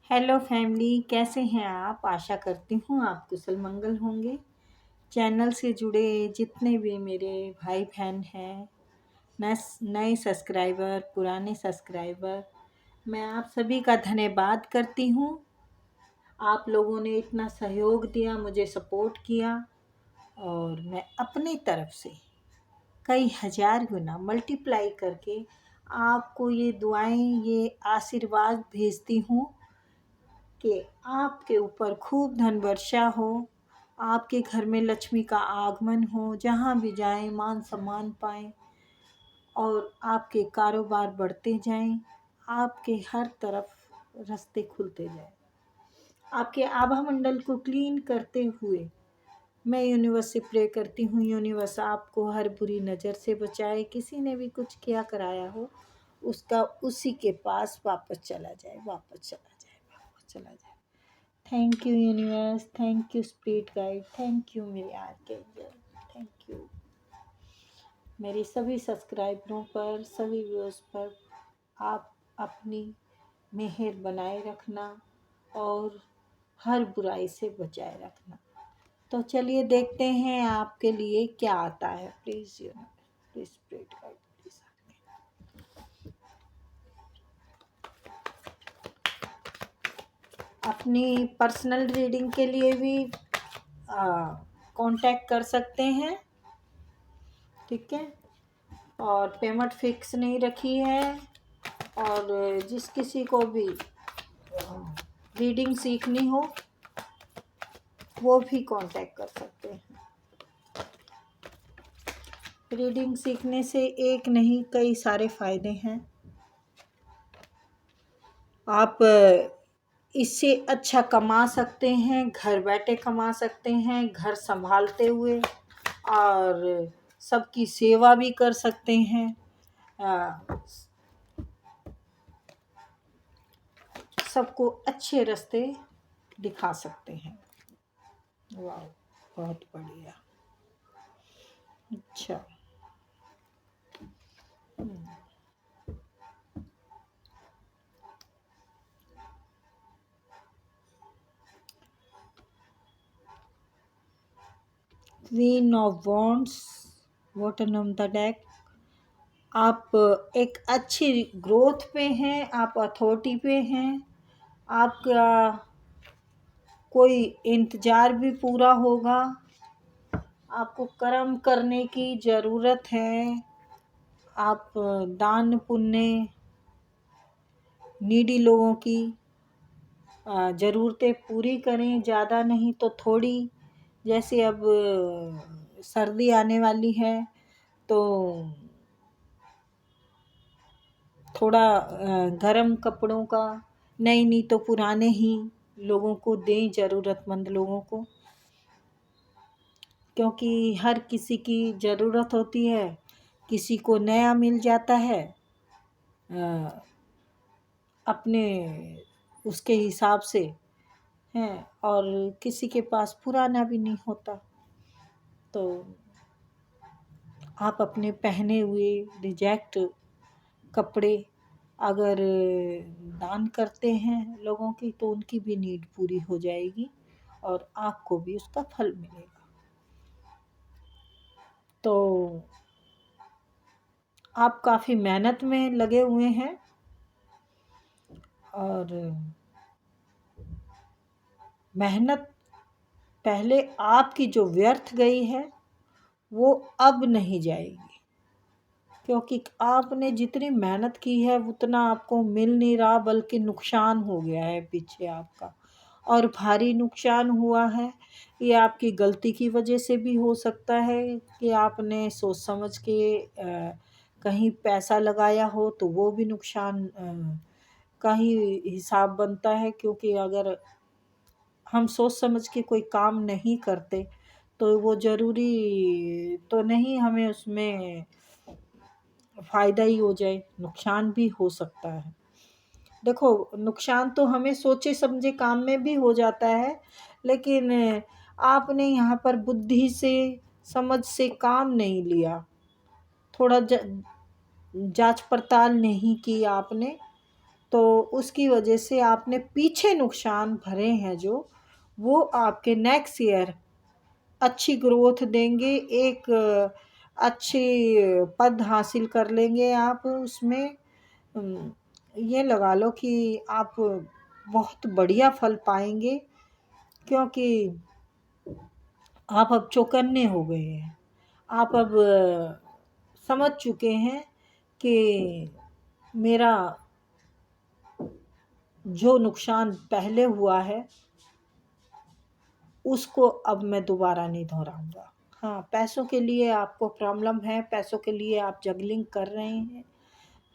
Hello family, कैसे हैं आप? आशा करती हूँ आप कुशल मंगल होंगे। चैनल से जुड़े जितने भी मेरे भाई बहन हैं, नए सब्सक्राइबर, पुराने सब्सक्राइबर, मैं आप सभी का धन्यवाद करती हूँ। आप लोगों ने इतना सहयोग दिया, मुझे सपोर्ट किया और मैं अपनी तरफ से कई हज़ार गुना मल्टीप्लाई करके आपको ये दुआएं, ये आशीर्वाद भेजती हूँ कि आपके ऊपर खूब धन वर्षा हो, आपके घर में लक्ष्मी का आगमन हो, जहाँ भी जाएं मान सम्मान पाएं और आपके कारोबार बढ़ते जाएं, आपके हर तरफ रास्ते खुलते जाएं। आपके आभा मंडल को क्लीन करते हुए मैं यूनिवर्स से प्रे करती हूँ, यूनिवर्स आपको हर बुरी नज़र से बचाए। किसी ने भी कुछ किया कराया हो, उसका उसी के पास वापस चला जाए, वापस चला जाए, वापस चला जाए। Thank you universe, thank you spirit guide, thank you मेरे आर्कएंजल, थैंक यू। मेरे सभी सब्सक्राइबरों पर, सभी व्यूअर्स पर आप अपनी मेहर बनाए रखना और हर बुराई से बचाए रखना। तो चलिए देखते हैं आपके लिए क्या आता है। Please universe, please spirit guide, please. अपनी पर्सनल रीडिंग के लिए भी कांटेक्ट कर सकते हैं, ठीक है। और पेमेंट फिक्स नहीं रखी है। और जिस किसी को भी रीडिंग सीखनी हो वो भी कांटेक्ट कर सकते हैं। रीडिंग सीखने से एक नहीं कई सारे फ़ायदे हैं। आप इससे अच्छा कमा सकते हैं, घर बैठे कमा सकते हैं, घर संभालते हुए, और सबकी सेवा भी कर सकते हैं। सबको अच्छे रास्ते दिखा सकते हैं। वाह, बहुत बढ़िया। अच्छा, queen of wands, bottom of the deck. आप एक अच्छी ग्रोथ पे हैं, आप अथॉरिटी पे हैं, आपका कोई इंतज़ार भी पूरा होगा। आपको कर्म करने की ज़रूरत है। आप दान पुण्य, नीडी लोगों की ज़रूरतें पूरी करें, ज़्यादा नहीं तो थोड़ी। जैसे अब सर्दी आने वाली है तो थोड़ा गरम कपड़ों का, नहीं तो पुराने ही लोगों को दें, ज़रूरतमंद लोगों को, क्योंकि हर किसी की ज़रूरत होती है। किसी को नया मिल जाता है अपने उसके हिसाब से हैं, और किसी के पास पुराना भी नहीं होता। तो आप अपने पहने हुए रिजेक्ट कपड़े अगर दान करते हैं लोगों की, तो उनकी भी नीड पूरी हो जाएगी और आपको भी उसका फल मिलेगा। तो आप काफ़ी मेहनत में लगे हुए हैं और मेहनत पहले आपकी जो व्यर्थ गई है वो अब नहीं जाएगी, क्योंकि आपने जितनी मेहनत की है उतना आपको मिल नहीं रहा, बल्कि नुकसान हो गया है पीछे आपका, और भारी नुकसान हुआ है। ये आपकी गलती की वजह से भी हो सकता है कि आपने सोच समझ के कहीं पैसा लगाया हो, तो वो भी नुकसान का ही हिसाब बनता है। क्योंकि अगर हम सोच समझ के कोई काम नहीं करते तो वो ज़रूरी तो नहीं हमें उसमें फ़ायदा ही हो जाए, नुकसान भी हो सकता है। देखो, नुकसान तो हमें सोचे समझे काम में भी हो जाता है, लेकिन आपने यहाँ पर बुद्धि से, समझ से काम नहीं लिया, थोड़ा जांच पड़ताल नहीं की आपने, तो उसकी वजह से आपने पीछे नुकसान भरे हैं जो, वो आपके नेक्स्ट ईयर अच्छी ग्रोथ देंगे। एक अच्छी पद हासिल कर लेंगे आप उसमें। ये लगा लो कि आप बहुत बढ़िया फल पाएंगे, क्योंकि आप अब चौकन्ने हो गए हैं। आप अब समझ चुके हैं कि मेरा जो नुकसान पहले हुआ है उसको अब मैं दोबारा नहीं दोहराऊंगा। हाँ, पैसों के लिए आपको प्रॉब्लम है, पैसों के लिए आप जगलिंग कर रहे हैं,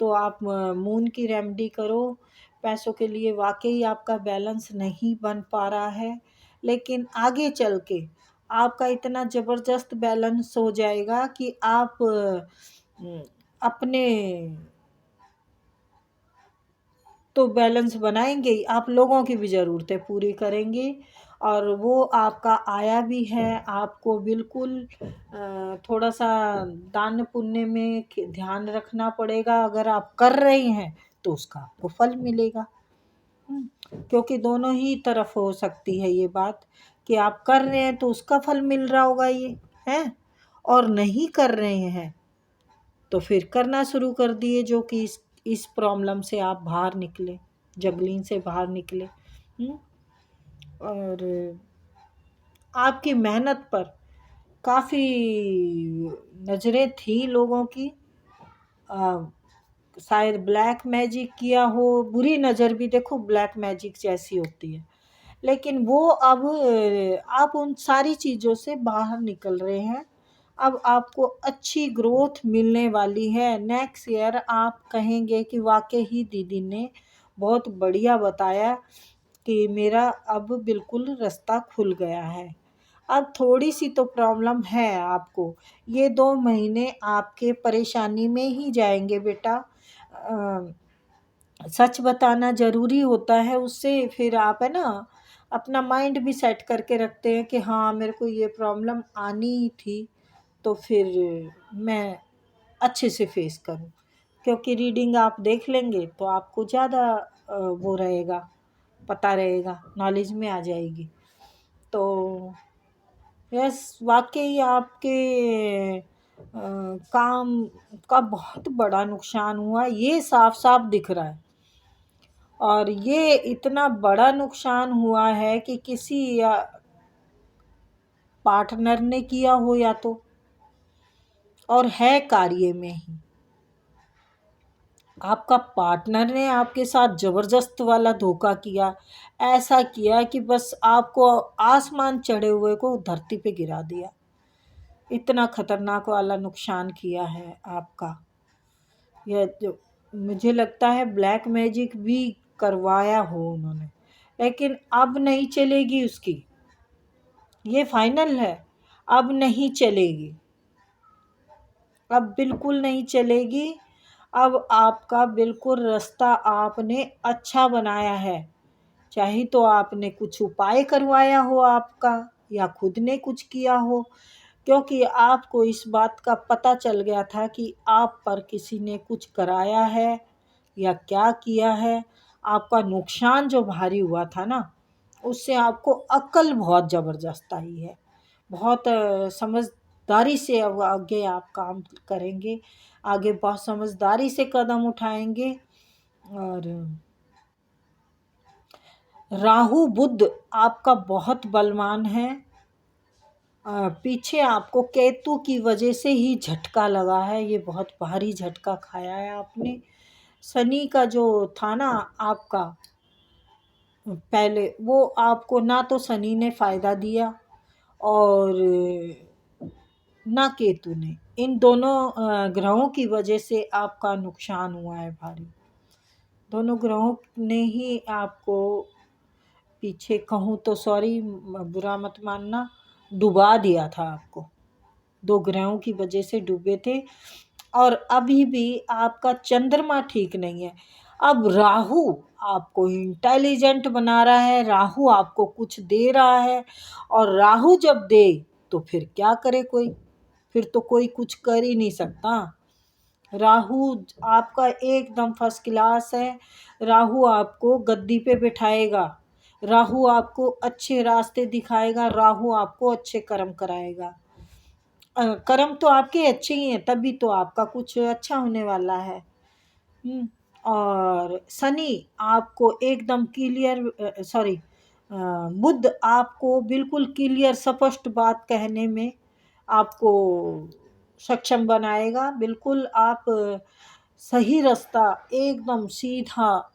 तो आप मून की रेमेडी करो। पैसों के लिए वाकई आपका बैलेंस नहीं बन पा रहा है, लेकिन आगे चल के आपका इतना ज़बरदस्त बैलेंस हो जाएगा कि आप अपने तो बैलेंस बनाएंगे ही, आप लोगों की भी ज़रूरतें पूरी करेंगे। और वो आपका आया भी है। आपको बिल्कुल थोड़ा सा दान पुण्य में ध्यान रखना पड़ेगा। अगर आप कर रहे हैं तो उसका आपको फल मिलेगा। क्योंकि दोनों ही तरफ हो सकती है ये बात, कि आप कर रहे हैं तो उसका फल मिल रहा होगा ये है, और नहीं कर रहे हैं तो फिर करना शुरू कर दिए, जो कि इस प्रॉब्लम से आप बाहर निकले, जगलिंग से बाहर निकले। और आपकी मेहनत पर काफ़ी नज़रें थी लोगों की। शायद ब्लैक मैजिक किया हो, बुरी नज़र भी देखो ब्लैक मैजिक जैसी होती है, लेकिन वो अब आप उन सारी चीज़ों से बाहर निकल रहे हैं। अब आपको अच्छी ग्रोथ मिलने वाली है। नेक्स्ट ईयर आप कहेंगे कि वाकई ही दीदी ने बहुत बढ़िया बताया कि मेरा अब बिल्कुल रास्ता खुल गया है। अब थोड़ी सी तो प्रॉब्लम है आपको, ये 2 महीने आपके परेशानी में ही जाएंगे बेटा। सच बताना ज़रूरी होता है, उससे फिर आप है ना अपना माइंड भी सेट करके रखते हैं कि हाँ मेरे को ये प्रॉब्लम आनी ही थी, तो फिर मैं अच्छे से फेस करूँ। क्योंकि रीडिंग आप देख लेंगे तो आपको ज़्यादा वो रहेगा, पता रहेगा, नॉलेज में आ जाएगी। तो यस, वाकई आपके काम का बहुत बड़ा नुकसान हुआ, ये साफ साफ दिख रहा है। और ये इतना बड़ा नुकसान हुआ है कि किसी या पार्टनर ने किया हो या तो, और है कार्य में ही आपका पार्टनर ने आपके साथ ज़बरदस्त वाला धोखा किया। ऐसा किया कि बस आपको आसमान चढ़े हुए को धरती पे गिरा दिया। इतना खतरनाक वाला नुकसान किया है आपका। यह जो मुझे लगता है ब्लैक मैजिक भी करवाया हो उन्होंने, लेकिन अब नहीं चलेगी उसकी, ये फाइनल है। अब नहीं चलेगी, अब बिल्कुल नहीं चलेगी। अब आपका बिल्कुल रास्ता आपने अच्छा बनाया है। चाहे तो आपने कुछ उपाय करवाया हो आपका, या खुद ने कुछ किया हो, क्योंकि आपको इस बात का पता चल गया था कि आप पर किसी ने कुछ कराया है या क्या किया है। आपका नुकसान जो भारी हुआ था ना, उससे आपको अक्ल बहुत ज़बरदस्त आई है। बहुत समझदारी से अब आगे आप काम करेंगे, आगे बहुत समझदारी से कदम उठाएंगे। और राहु बुध आपका बहुत बलवान है। पीछे आपको केतु की वजह से ही झटका लगा है, ये बहुत भारी झटका खाया है आपने। शनि का जो था ना आपका पहले, वो आपको ना तो शनि ने फ़ायदा दिया और ना केतु ने। इन दोनों ग्रहों की वजह से आपका नुकसान हुआ है भारी। दोनों ग्रहों ने ही आपको पीछे, कहूँ तो सॉरी बुरा मत मानना, डुबा दिया था आपको। 2 ग्रहों की वजह से डूबे थे। और अभी भी आपका चंद्रमा ठीक नहीं है। अब राहु आपको इंटेलिजेंट बना रहा है, राहु आपको कुछ दे रहा है। और राहु जब दे तो फिर क्या करे कोई, फिर तो कोई कुछ कर ही नहीं सकता। राहु आपका एकदम फर्स्ट क्लास है। राहु आपको गद्दी पे बिठाएगा, राहु आपको अच्छे रास्ते दिखाएगा, राहु आपको अच्छे कर्म कराएगा। कर्म तो आपके अच्छे ही हैं, तभी तो आपका कुछ अच्छा होने वाला है। और शनि आपको एकदम क्लियर, सॉरी, बुध आपको बिल्कुल क्लियर स्पष्ट बात कहने में आपको सक्षम बनाएगा। बिल्कुल आप सही रास्ता, एकदम सीधा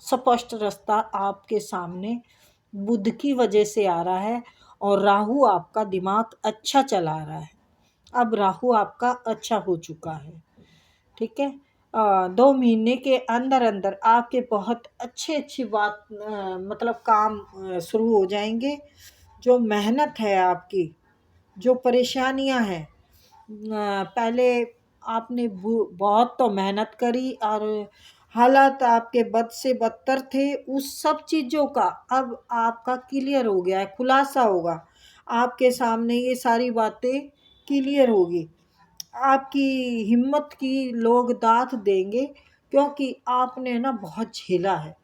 स्पष्ट रास्ता आपके सामने बुध की वजह से आ रहा है। और राहु आपका दिमाग अच्छा चला रहा है, अब राहु आपका अच्छा हो चुका है, ठीक है। 2 महीने के अंदर अंदर आपके बहुत अच्छी बात, मतलब काम शुरू हो जाएंगे। जो मेहनत है आपकी, जो परेशानियां हैं, पहले आपने बहुत तो मेहनत करी और हालात आपके बद से बदतर थे, उस सब चीज़ों का अब आपका क्लियर हो गया है, खुलासा होगा आपके सामने, ये सारी बातें क्लियर होगी। आपकी हिम्मत की लोग दाद देंगे, क्योंकि आपने ना बहुत झेला है,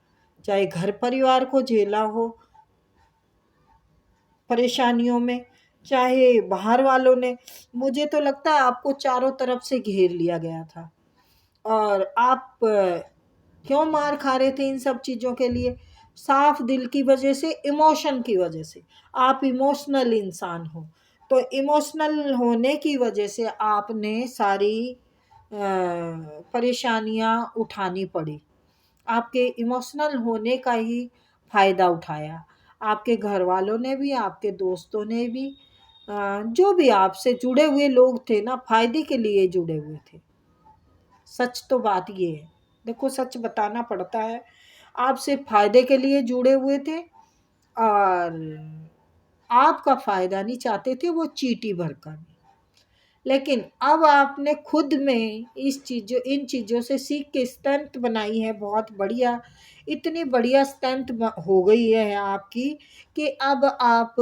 चाहे घर परिवार को झेला हो परेशानियों में, चाहे बाहर वालों ने। मुझे तो लगता है आपको चारों तरफ से घेर लिया गया था, और आप क्यों मार खा रहे थे इन सब चीज़ों के लिए? साफ दिल की वजह से, इमोशन की वजह से। आप इमोशनल इंसान हो, तो इमोशनल होने की वजह से आपने सारी परेशानियां उठानी पड़ी। आपके इमोशनल होने का ही फायदा उठाया, आपके घर वालों ने भी, आपके दोस्तों ने भी, जो भी आपसे जुड़े हुए लोग थे ना, फायदे के लिए जुड़े हुए थे। सच तो बात ये है, देखो सच बताना पड़ता है, आपसे फायदे के लिए जुड़े हुए थे और आपका फायदा नहीं चाहते थे, वो चीटी भरकर। लेकिन अब आपने खुद में इन चीज़ों से सीख के स्ट्रेंथ बनाई है, बहुत बढ़िया, इतनी बढ़िया स्ट्रेंथ हो गई है आपकी कि अब आप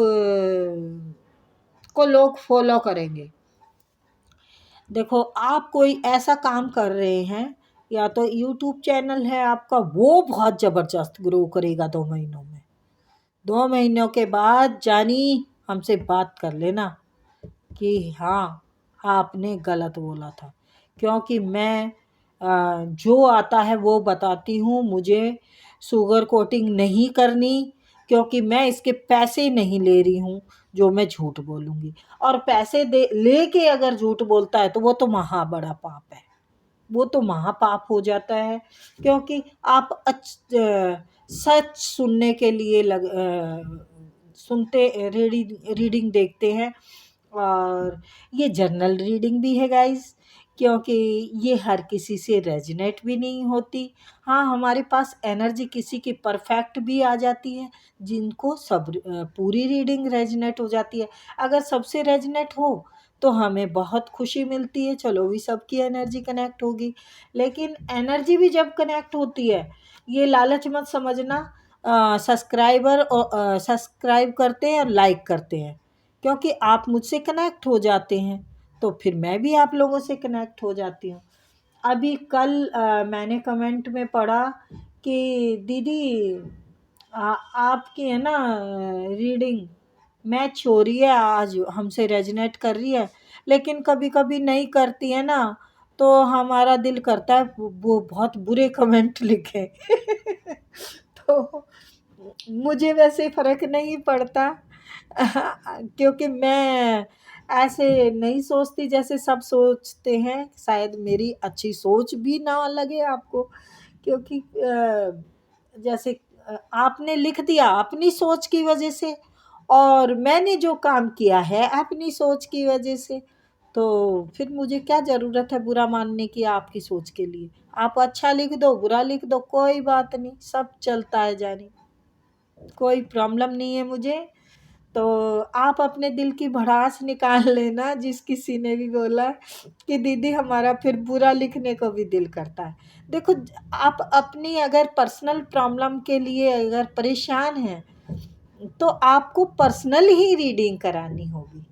को लोग फॉलो करेंगे। देखो आप कोई ऐसा काम कर रहे हैं, या तो यूट्यूब चैनल है आपका, वो बहुत ज़बरदस्त ग्रो करेगा 2 महीनों में। 2 महीनों के बाद जानी हमसे बात कर लेना कि हाँ आपने गलत बोला था, क्योंकि मैं जो आता है वो बताती हूँ। मुझे शुगर कोटिंग नहीं करनी, क्योंकि मैं इसके पैसे नहीं ले रही हूँ जो मैं झूठ बोलूँगी। और पैसे दे लेके अगर झूठ बोलता है तो वो तो महा बड़ा पाप है, वो तो महापाप हो जाता है। क्योंकि आप सच सुनने के लिए सुनते, रीडिंग देखते हैं, और ये जर्नल रीडिंग भी है गाइस, क्योंकि ये हर किसी से रेजोनेट भी नहीं होती। हाँ, हमारे पास एनर्जी किसी की परफेक्ट भी आ जाती है, जिनको सब पूरी रीडिंग रेजोनेट हो जाती है। अगर सबसे रेजोनेट हो तो हमें बहुत खुशी मिलती है, चलो भी सबकी एनर्जी कनेक्ट होगी। लेकिन एनर्जी भी जब कनेक्ट होती है, ये लालच मत समझना, सब्सक्राइब करते हैं और लाइक करते हैं, क्योंकि आप मुझसे कनेक्ट हो जाते हैं, तो फिर मैं भी आप लोगों से कनेक्ट हो जाती हूँ। अभी कल मैंने कमेंट में पढ़ा कि दीदी आपकी है ना रीडिंग मैच हो रही है, आज हमसे रेजोनेट कर रही है, लेकिन कभी कभी नहीं करती है ना, तो हमारा दिल करता है वो बहुत बुरे कमेंट लिखे। तो मुझे वैसे फर्क नहीं पड़ता, क्योंकि मैं ऐसे नहीं सोचती जैसे सब सोचते हैं। शायद मेरी अच्छी सोच भी ना लगे आपको, क्योंकि जैसे आपने लिख दिया अपनी सोच की वजह से, और मैंने जो काम किया है अपनी सोच की वजह से, तो फिर मुझे क्या ज़रूरत है बुरा मानने की आपकी सोच के लिए। आप अच्छा लिख दो, बुरा लिख दो, कोई बात नहीं, सब चलता है जानी, कोई प्रॉब्लम नहीं है मुझे। तो आप अपने दिल की भड़ास निकाल लेना, जिस किसी ने भी बोला कि दीदी हमारा फिर बुरा लिखने को भी दिल करता है। देखो, आप अपनी अगर पर्सनल प्रॉब्लम के लिए अगर परेशान हैं, तो आपको पर्सनल ही रीडिंग करानी होगी।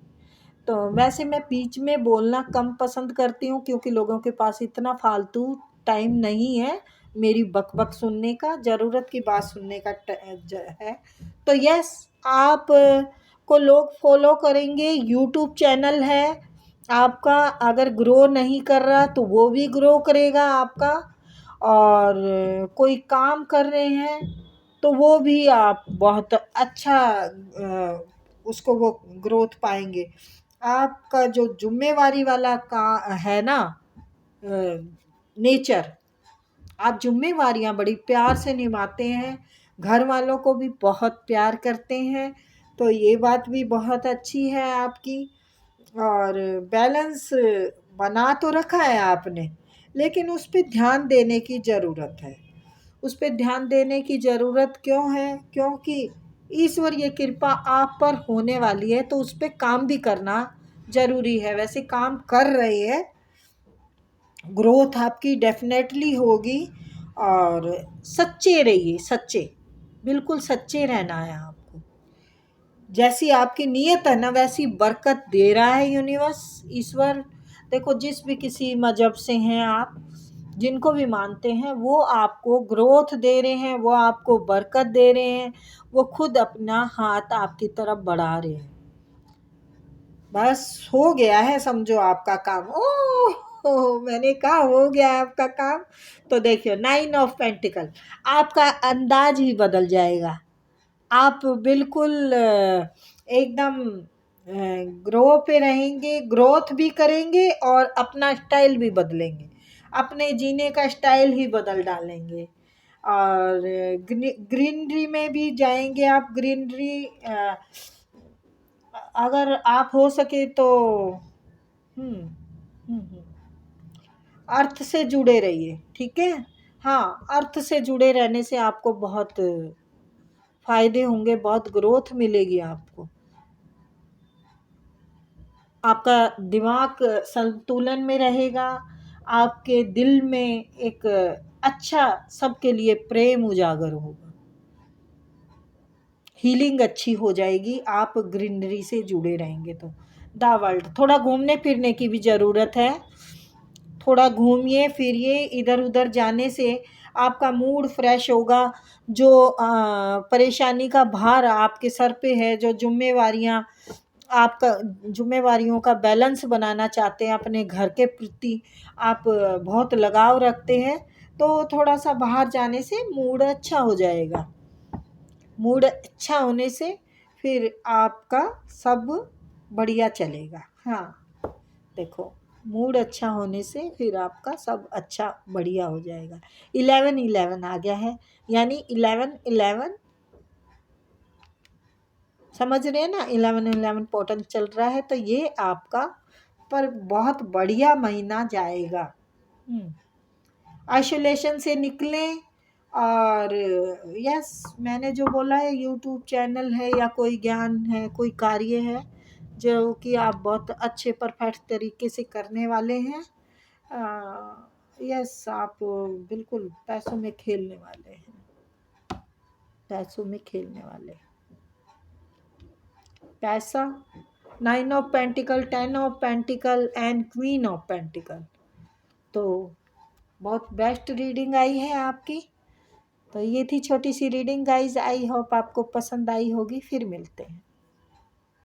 तो वैसे मैं बीच में बोलना कम पसंद करती हूँ, क्योंकि लोगों के पास इतना फालतू टाइम नहीं है मेरी बक-बक सुनने का, ज़रूरत की बात सुनने का है। तो यस, आप को लोग फॉलो करेंगे, यूट्यूब चैनल है आपका, अगर ग्रो नहीं कर रहा तो वो भी ग्रो करेगा आपका। और कोई काम कर रहे हैं तो वो भी आप बहुत अच्छा उसको वो ग्रोथ पाएंगे। आपका जो जुम्मेवारी वाला का है ना नेचर, आप जुम्मेवारियां बड़ी प्यार से निभाते हैं, घर वालों को भी बहुत प्यार करते हैं, तो ये बात भी बहुत अच्छी है आपकी। और बैलेंस बना तो रखा है आपने, लेकिन उस पे ध्यान देने की ज़रूरत है। उस पे ध्यान देने की ज़रूरत क्यों है? क्योंकि ईश्वरीय कृपा आप पर होने वाली है, तो उस पे काम भी करना ज़रूरी है। वैसे काम कर रहे हैं, ग्रोथ आपकी डेफिनेटली होगी। और सच्चे रहिए, सच्चे, बिल्कुल सच्चे रहना है आपको। जैसी आपकी नीयत है ना, वैसी बरकत दे रहा है यूनिवर्स, ईश्वर। देखो, जिस भी किसी मजहब से हैं आप, जिनको भी मानते हैं, वो आपको ग्रोथ दे रहे हैं, वो आपको बरकत दे रहे हैं, वो खुद अपना हाथ आपकी तरफ बढ़ा रहे हैं। बस हो गया है समझो आपका काम। मैंने कहा हो गया है आपका काम। तो देखियो, 9 ऑफ पेंटिकल, आपका अंदाज ही बदल जाएगा। आप बिल्कुल एकदम ग्रो पे रहेंगे, ग्रोथ भी करेंगे और अपना स्टाइल भी बदलेंगे, अपने जीने का स्टाइल ही बदल डालेंगे। और ग्रीनरी में भी जाएंगे आप। ग्रीनरी अगर आप हो सके तो हम्म अर्थ से जुड़े रहिए, ठीक है। हाँ, अर्थ से जुड़े रहने से आपको बहुत फायदे होंगे, बहुत ग्रोथ मिलेगी आपको। आपका दिमाग संतुलन में रहेगा, आपके दिल में एक अच्छा सबके लिए प्रेम उजागर होगा, हीलिंग अच्छी हो जाएगी, आप ग्रीनरी से जुड़े रहेंगे तो। द वर्ल्ड, थोड़ा घूमने फिरने की भी ज़रूरत है। थोड़ा घूमिए फिरिए, इधर उधर जाने से आपका मूड फ्रेश होगा। जो परेशानी का भार आपके सर पे है, जो जिम्मेवारियां आपका, जिम्मेवारियों का बैलेंस बनाना चाहते हैं अपने घर के प्रति, आप बहुत लगाव रखते हैं, तो थोड़ा सा बाहर जाने से मूड अच्छा हो जाएगा। मूड अच्छा होने से फिर आपका सब बढ़िया चलेगा। हाँ, देखो, मूड अच्छा होने से फिर आपका सब अच्छा बढ़िया हो जाएगा। 11-11 आ गया है, यानी 11-11, समझ रहे हैं ना, 11-11 पोर्टल चल रहा है, तो ये आपका पर बहुत बढ़िया महीना जाएगा। आइसोलेशन से निकलें। और यस, मैंने जो बोला है, यूट्यूब चैनल है या कोई ज्ञान है, कोई कार्य है जो कि आप बहुत अच्छे परफेक्ट तरीके से करने वाले हैं। यस, आप बिल्कुल पैसों में खेलने वाले हैं, पैसों में खेलने वाले। पैसा, 9 of pentacle, 10 of pentacle and queen of pentacle, तो बहुत बेस्ट रीडिंग आई है आपकी। तो ये थी छोटी सी रीडिंग गाइज, आई होप आपको पसंद आई होगी। फिर मिलते हैं।